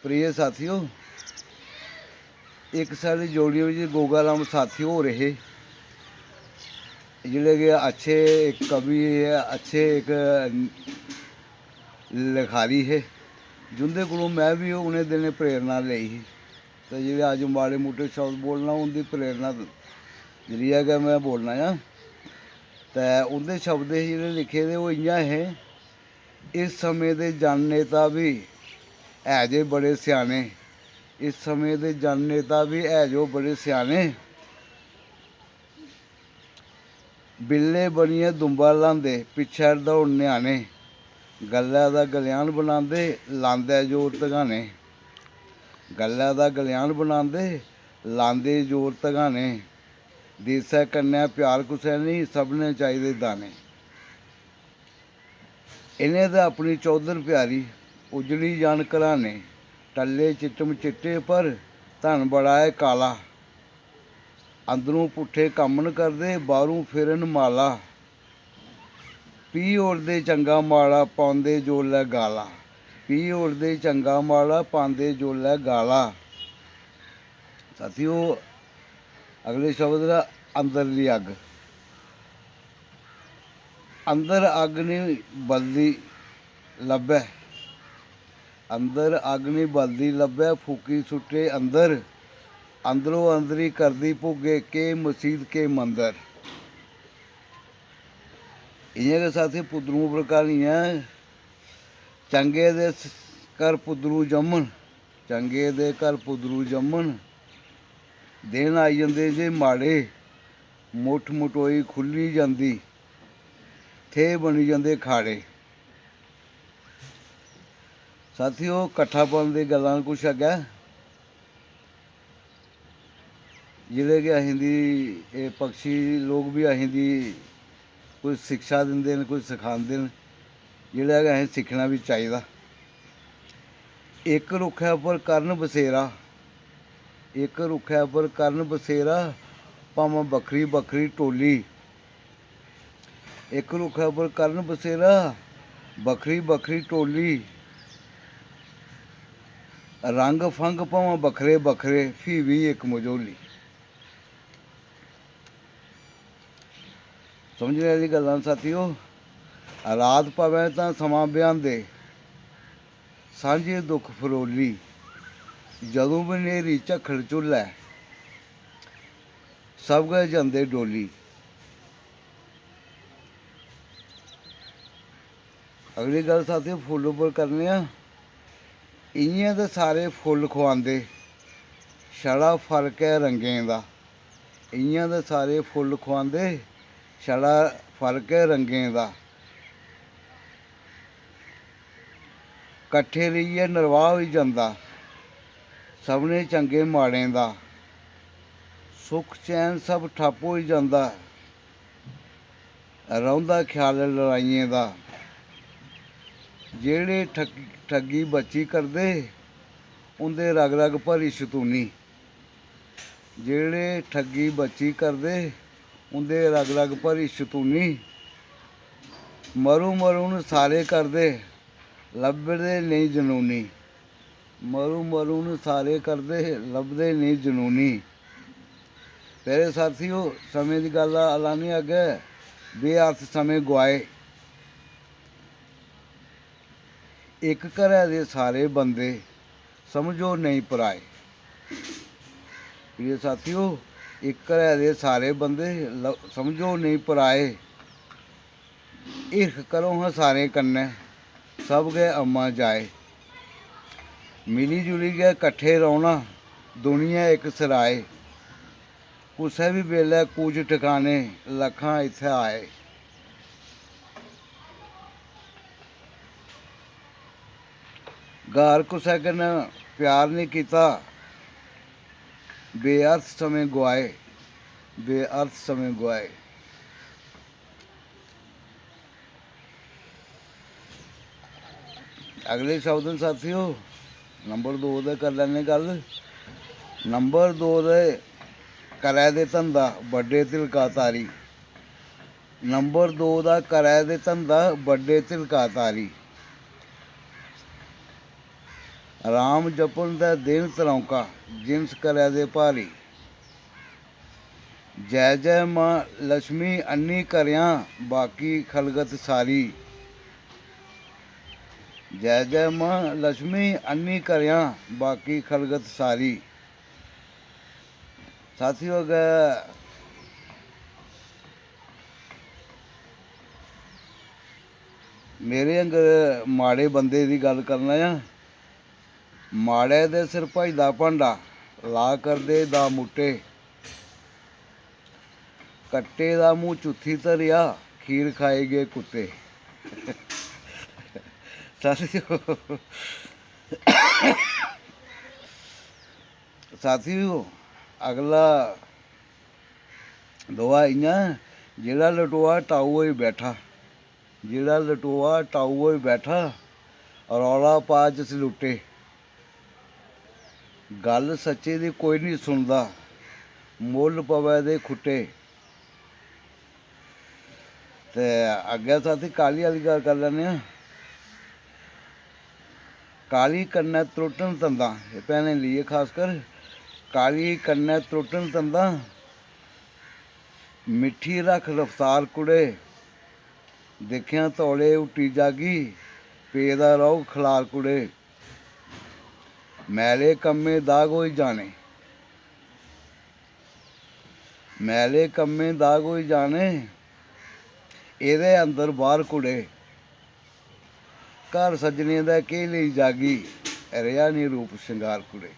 प्रिय साथियों, एक सारी जोड़ियों में गोगा राम साथी हो रहे जिहड़े कि अच्छे एक कवि है, अच्छे एक लिखारी है, जिंदे कोलों मैं भी उन्हें दिनें प्रेरणा लई ही। तो जिहड़े अज माड़े मुट्टे शब्द बोलना उनकी प्रेरणा जरिए गै मैं बोलना आ। तो उनके शब्द जिहड़े लिखे दे वो इ'यां है, इस समय दे जन नेता भी है जे बड़े सियाने, इस समय दे जन नेता भी है जो बड़े सियाने, बिल्ले बनिए दुंबा लांदे पिछे दौड़ न्याणे, गल्लै दा गलियान बनांदे लांदे जोर तगाने, गल्लै दा गलियान बनांदे लांदे जोर तगाने, देसै कन्नै प्यार कुसै नहीं सबने चाहिदे दाने। इन्हें तो अपनी चौधर प्यारी उजड़ी जान घराने, टल्ले चिट्टम चिट्टे पर धन बड़ा है काला, अंदरों पुट्ठे कम्म न करदे बाहरों फिरन माला, पी ओड़दे चंगा माड़ा पाउंदे जोल्लै गाला, पी ओड़दे चंगा माड़ा पाउंदे जोल्लै गाला। साथियों, अगले शब्द है अंदरली अग। अंदर अग नहीं बलदी लब्भै, अंदर अग नहीं बलदी लब्भै फूकी सुट्टे अंदर, अंदरों अंदरी करदी भुगे के मसीत के मंदर। इ'यां गै साथी पुत्तरों पर क्हानी है, चंगे दे घर पुत्तरू जम्मन, चंगे दे घर पुत्तरू जम्मन, दिन आई जंदे जे माड़े, मुठ मटोई खुल्ली जांदी, थे बनी जांदे खाड़े। साथियों, कट्ठापन दी गल्लां कुछ अग्गै जिहड़े कि असेंगी पक्षी लोग भी असेंगी कोई शिक्षा दिंदे न, कोई सखांदे न, जेह्ड़ा कि असें सिक्खना भी चाहिदा। इक रुक्खै पर करन बसेरा, इक रुक्खै पर करन बसेरा भावें बक्खरी बक्खरी टोली, इक रुक्खै पर करन बसेरा बक्खरी बक्खरी टोली, रंग फंग भावें बक्खरे बक्खरे फ्ही भी इक मझोली। समझने आह्ली गल्लां साथियों, रात पवै तां समां ब्याह्ंदे सांझे दुख फरोली, जदों भी नेरी झक्खड़ झुल्लै सब गै जंदे डोली। अगली गल्ल साथियों फुल्ल उप्पर करने आं। इ'यां ते सारे फुल्ल खुआंदे छड़ा फर्क है रंगें दा, इ'यां ते सारे फुल्ल खुआंदे छड़ा फर्क है रंगें दा, कट्ठे रेहियै नरवाह होई जंदा सभनें चंगे माड़ें दा, सुख चैन सब ठप्प होई जंदा रौंह्दा ख्याल लड़ाइयें दा, जेह्ड़े ठगी बच्ची करदे उं'दे रग रग भरी शतूनी, जेह्ड़े ठगी बच्ची करदे उं'दे रग रग भरी शतूनी, मरू मरू न सारे करदे लभदे नेईं जनूनी, मरू मरू न सारे करदे लभदे नेईं जनूनी। प्यारे साथियों, समें दी गल्ल लानी अग्गै, बेअर्थ समें गुआए, इक घरै दे सारे बंदे समझो नेईं पराए। प्रिय साथियों, इक घरै दे सारे बंदे समझो नेईं पराए, हिरख करो हां सारें कन्नै सब गै अम्मा जाए, मिली जुली गै कट्ठे रौह्ना दुनिया इक सराए, कुसै बी बेल्लै कूच ठिकाने लक्खां इत्थै आए। घर कुसै कन्नै प्यार नहीं कीता बेअर्थ समें गुआए, बेअर्थ समें गुआए। अगले शब्द न साथियों, नंबर 2 दे कर लैने गल्ल। नंबर 2 दे करै दे धंधा बड्डे तिलका तारी, नंबर 2 दा करै दे धंधा बड्डे तिलका तारी, ਰਾਮ ਜਪਨ ਦਾ ਦਿਨ ਤਰੌਂਕਾ ਜਿਨਸ ਕਰਿਆ ਦੇ ਭਾਰੀ। ਜੈ ਜੈ ਮਾਂ ਲక్ష్ਮੀ ਅੰਨੀ ਕਰਿਆ ਬਾਕੀ ਖਲਗਤ ਸਾਰੀ। ਜੈ ਜੈ ਮਾਂ ਲక్ష్ਮੀ ਅੰਨੀ ਕਰਿਆ ਬਾਕੀ ਖਲਗਤ ਸਾਰੀ। ਸਾਥੀਓ, ਮੇਰੇ ਅੰਦਰ ਮਾੜੇ ਬੰਦੇ ਦੀ ਗੱਲ ਕਰਨਾ ਆ। ਮਾੜੇ ਦੇ ਸਿਰ ਭਜਦਾ ਭਾਂਡਾ ਲਾ ਕਰਦੇ ਦਾ ਮੁੱਟੇ। ਕੱਟੇ ਦਾ ਮੂੰਹ ਚੁੱਥੀ ਧਰਿਆ ਖੀਰ ਖਾਏ ਗਏ ਕੁੱਤੇ। ਸਾਥੀਓ, ਅਗਲਾ ਦੁਆ ਇਆਂ, ਜਿਹੜਾ ਲਟੋਆ ਟਾਊ ਹੋਈ ਬੈਠਾ, ਜਿਹੜਾ ਲਟੋਆ ਟਾਊ ਹੋਈ ਬੈਠਾ, ਰੌਲਾ ਪਾ ਜਿਸ ਲੁੱਟੇ। ਗੱਲ ਸੱਚੇ ਦੀ ਕੋਈ ਨਹੀਂ ਸੁਣਦਾ, ਮੁੱਲ ਪਵੇ ਦੇ ਖੁੱਟੇ। ਤੇ ਅੱਗੇ ਸਾਥੀ ਕਾਲੀ ਵਾਲੀ ਗੱਲ ਕਰ ਲੈਂਦੇ ਹਾਂ। ਕਾਲੀ ਕੰਨਾ त्रुटन तंदा, ये पहने लिए खासकर। काली कन्नै त्रुटन तंदा, मिठी रख रफ्तार कुड़े। देखिया तौले उठी जागी, पेदा रहो खलार कुड़े। मैले कम्मे दाग होई जाने, मैले कम्मे दाग होई जाने, ਇਹਦੇ ਅੰਦਰ ਬਾਹਰ ਕੁੜੇ। ਘਰ ਸੱਜਣੇ ਦਾ ਕੇ ਲਈ ਜਾਗੀ, ਰਿਹਾ ਨੀ ਰੂਪ ਸ਼ਿੰਗਾਰ ਕੁੜੇ।